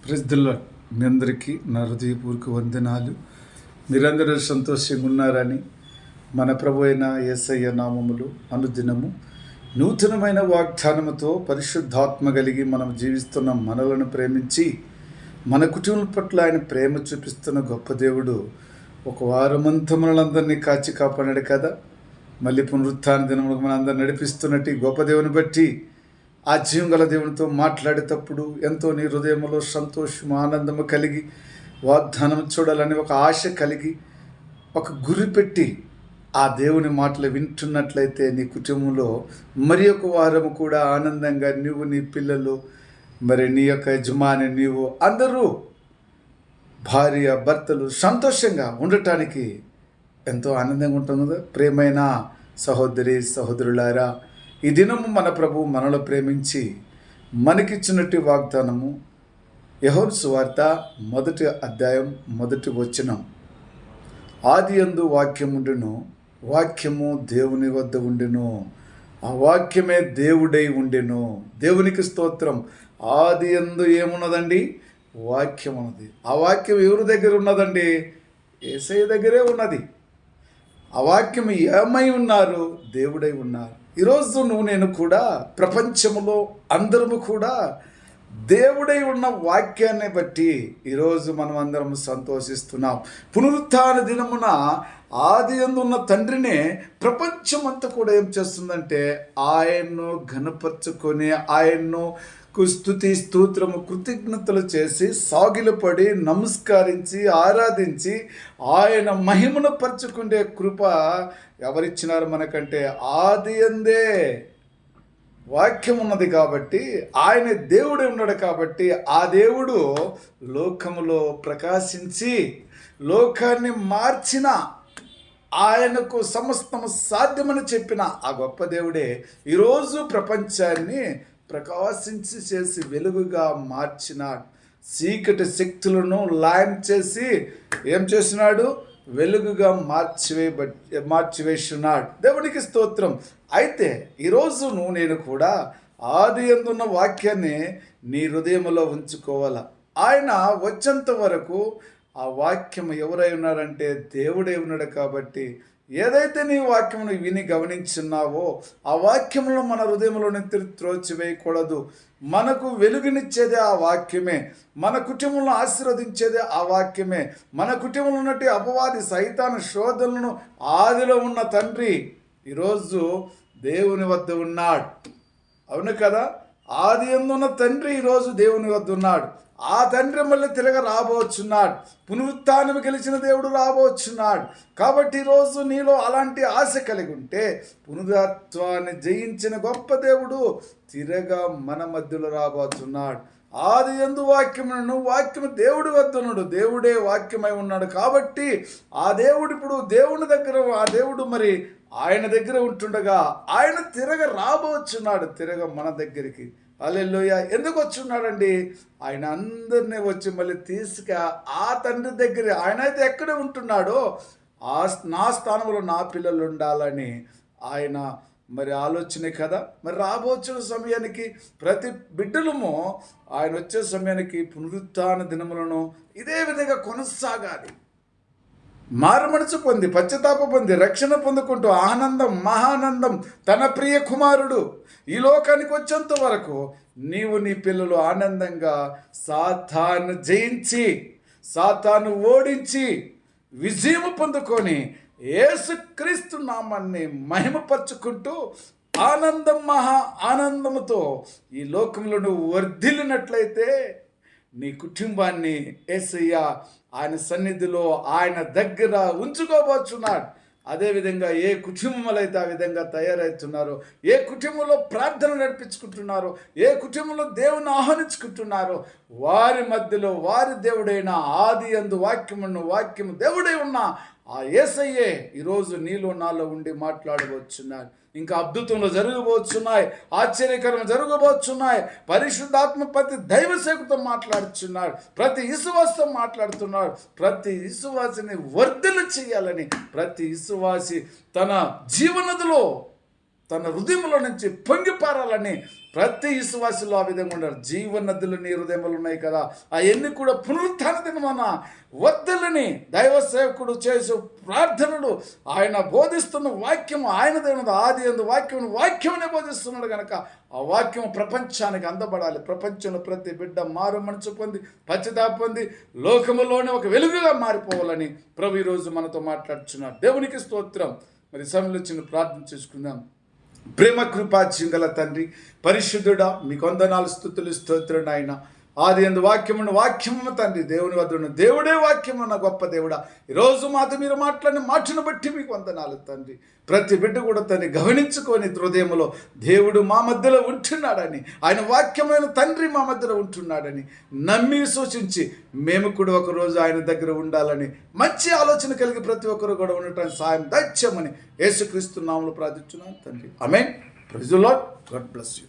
Praise the lord. మీ అందరికీ నా హృదయపూర్వక వందనాలు. మీరందరూ సంతోషంగా ఉన్నారని మన ప్రభు అయిన యేసయ్య నామములో అనుదినము నూతనమైన వాగ్దానముతో పరిశుద్ధాత్మ కలిగి మనం జీవిస్తున్న మనలను ప్రేమించి మన కుటుంబం పట్ల ఆయన ప్రేమ చూపిస్తున్న గొప్ప దేవుడు ఒక వారమంతా మనలందరినీ కాచి కాపాడాడు కదా. మళ్ళీ పునరుత్థాన దినములకు మనందరిని నడిపిస్తున్నట్టు ఈ గొప్ప దేవుని బట్టి ఆ జీవం గల దేవునితో మాట్లాడేటప్పుడు ఎంతో నీ హృదయంలో సంతోషము ఆనందము కలిగి వాగ్దానం చూడాలని ఒక ఆశ కలిగి ఒక గురి పెట్టి ఆ దేవుని మాటలు వింటున్నట్లయితే నీ కుటుంబంలో మరి ఒక వారము కూడా ఆనందంగా నీవు నీ పిల్లలు మరి నీ యొక్క యజమాని నీవు అందరూ భార్య భర్తలు సంతోషంగా ఉండటానికి ఎంతో ఆనందంగా ఉంటుంది కదా. ప్రేమైన సహోదరి సహోదరులారా, ఈ దినము మన ప్రభు మనలో ప్రేమించి మనకిచ్చినట్టు వాగ్దానము యోహాను సువార్త 1వ అధ్యాయం 1వ వచనం. ఆదియందు వాక్యముండును, వాక్యము దేవుని వద్ద ఉండెను, ఆ వాక్యమే దేవుడై ఉండెను. దేవునికి స్తోత్రం. ఆదియందు ఏమున్నదండి? వాక్యం ఉన్నది. ఆ వాక్యం ఎవరి దగ్గర ఉన్నదండి? యేసయ్య దగ్గరే ఉన్నది. ఆ వాక్యం ఏమై ఉన్నారు? దేవుడై ఉన్నారు. ఈరోజు నువ్వు నేను కూడా ప్రపంచంలో అందరము కూడా దేవుడై ఉన్న వాక్యాన్ని బట్టి ఈరోజు మనం అందరం సంతోషిస్తున్నాం. పునరుత్థాన దినమున ఆది అందున్న తండ్రినే ప్రపంచమంతా కూడా ఏం చేస్తుందంటే ఆయన్ను ఘనపరచుకొని ఆయన్ను స్తుతి స్తోత్రము కృతజ్ఞతలు చేసి సాగిలపడి నమస్కరించి ఆరాధించి ఆయన మహిమను పరచుకునే కృప ఎవరిచ్చినారు మనకంటే ఆది అందే వాక్యం ఉన్నది కాబట్టి ఆయన దేవుడే ఉన్నాడు కాబట్టి ఆ దేవుడు లోకములో ప్రకాశించి లోకాన్ని మార్చిన ఆయనకు సమస్తము సాధ్యమని చెప్పిన ఆ గొప్ప దేవుడే ఈరోజు ప్రపంచాన్ని ప్రకాశించి చేసి వెలుగుగా మార్చినాడు. చీకటి శక్తులను లాయం చేసి ఏం చేసినాడు? వెలుగుగా మార్చివేస్తున్నాడు. దేవునికి స్తోత్రం. అయితే ఈరోజు నువ్వు నేను కూడా ఆది అందున్న వాక్యాన్ని నీ హృదయంలో ఉంచుకోవాలా. ఆయన వచ్చేంత వరకు ఆ వాక్యం ఎవరై ఉన్నారంటే దేవుడై ఉన్నాడు. కాబట్టి ఏదైతే నీ వాక్యమును విని గమనించున్నావో ఆ వాక్యంలో మన హృదయంలోని త్రోచివేయకూడదు. మనకు వెలుగునిచ్చేదే ఆ వాక్యమే, మన కుటుంబంలో ఆశీర్వదించేదే ఆ వాక్యమే. మన కుటుంబంలో ఉన్నట్టు అపవాది సైతాను శోధనలను ఆదిలో ఉన్న తండ్రి ఈరోజు దేవుని వద్ద ఉన్నాడు. అవును కదా. ఆది అందున్న తండ్రి ఈరోజు దేవుని వద్ద ఉన్నాడు. ఆ తండ్రి మళ్ళీ తిరగ రాబోచున్నాడు. పునరుత్థానం గెలిచిన దేవుడు రాబోచున్నాడు. కాబట్టి ఈరోజు నీలో అలాంటి ఆశ కలిగి ఉంటే పునరుత్వాన్ని జయించిన గొప్ప దేవుడు తిరగ మన మధ్యలో రాబోతున్నాడు. ఆది యందు వాక్యమును, వాక్యము దేవుడి వద్ద ఉన్నాడు, దేవుడే వాక్యమై ఉన్నాడు. కాబట్టి ఆ దేవుడు ఇప్పుడు దేవుని దగ్గర, ఆ దేవుడు మరి ఆయన దగ్గర ఉంటుండగా ఆయన తిరగ రాబోచున్నాడు, తిరగ మన దగ్గరికి. హల్లెలూయా. ఎందుకు వచ్చున్నాడండి? ఆయన అందరినీ వచ్చి మళ్ళీ ఆ తండ్రి దగ్గర ఆయన అయితే ఎక్కడ ఉంటున్నాడో నా స్థానంలో నా పిల్లలు ఉండాలని ఆయన మరి ఆలోచనే కదా. మరి రాబోచిన సమయానికి ప్రతి బిడ్డలము ఆయన వచ్చే సమయానికి పునరుత్థాన దినములను ఇదే విధంగా కొనసాగాలి. మారుమనసు పొంది పశ్చాత్తాప పొంది రక్షణ పొందుకుంటూ ఆనందం మహానందం తన ప్రియ కుమారుడు ఈ లోకానికి వచ్చేంత వరకు నీవు నీ పిల్లలు ఆనందంగా సాతాను జయించి సాతాను ఓడించి విజయము పొందుకొని యేసుక్రీస్తు నామాన్ని మహిమపరుచుకుంటూ ఆనందం మహా ఆనందముతో ఈ లోకంలో నువ్వు వర్ధిల్లినట్లయితే నీ కుటుంబాన్ని యేసయ్య ఆయన సన్నిధిలో ఆయన దగ్గర ఉంచుకోబోచున్నాడు. అదేవిధంగా ఏ కుటుంబంలో అయితే ఆ విధంగా తయారవుతున్నారో, ఏ కుటుంబంలో ప్రార్థన నడిపించుకుంటున్నారో, ఏ కుటుంబంలో దేవుని ఆహ్వానించుకుంటున్నారో వారి మధ్యలో వారి దేవుడైన ఆది యందు వాక్యము దేవుడై ఉన్న ఆ యేసయ్యే ఈరోజు నీలో నాలో ఉండి మాట్లాడబోచున్నాడు. ఇంకా అద్భుతంలో జరగబోచున్నాయి, ఆశ్చర్యకరం జరగబోచున్నాయి. పరిశుద్ధాత్మ ప్రతి దైవసేవకుతో మాట్లాడుచున్నాడు, ప్రతి విశ్వాసం మాట్లాడుతున్నాడు. ప్రతి విశ్వాసిని వర్ధన చేయాలని ప్రతి విశ్వాసి తన జీవనదిలో తన హృదయంలో నుంచి పొంగిపారాలని ప్రతి విశ్వాసులు ఆ విధంగా ఉన్నారు. జీవనదులు నీ హృదయంలో ఉన్నాయి కదా, అవన్నీ కూడా పునరుత్థాన దినమన వద్దలని దైవ సేవకుడు చేసే ప్రార్థనలు, ఆయన బోధిస్తున్న వాక్యం ఆయనదేనది. ఆది ఎందు వాక్యమునే బోధిస్తున్నాడు కనుక ఆ వాక్యం ప్రపంచానికి అందబడాలి. ప్రపంచంలో ప్రతి బిడ్డ మారు మనసు పొంది పశ్చాత్తాపం పొంది లోకములోనే ఒక వెలుగుగా మారిపోవాలని ప్రభు ఈరోజు మనతో మాట్లాడుచున్నాడు. దేవునికి స్తోత్రం. మరి సమయంలో చిన్న ప్రార్థన చేసుకుందాం. ప్రేమ కృపాజ్యం గల తండ్రి, పరిశుద్ధుడా, మీకు వందనాలు, స్తుతులు, స్తోత్రం నాయన. ఆది యందు వాక్యము తండ్రి, దేవుని వద్ద ఉన్న దేవుడే వాక్యము ఉన్న గొప్ప దేవుడా, ఈరోజు మాతో మీరు మాట్లాడిన మాటను బట్టి మీకు వందనాలు తండ్రి. ప్రతి బిడ్డ కూడా తను గమనించుకొని హృదయంలో దేవుడు మా మధ్యలో ఉంటున్నాడని, ఆయన వాక్యమైన తండ్రి మా మధ్యలో ఉంటున్నాడని నమ్మి సూచించి మేము కూడా ఒకరోజు ఆయన దగ్గర ఉండాలని మంచి ఆలోచన కలిగి ప్రతి ఒక్కరు కూడా ఉండటానికి సాయం దయచేయమని యేసుక్రీస్తు నామములో ప్రార్థిస్తున్నాను తండ్రి. ఆమేన్. Praise the Lord. God bless you.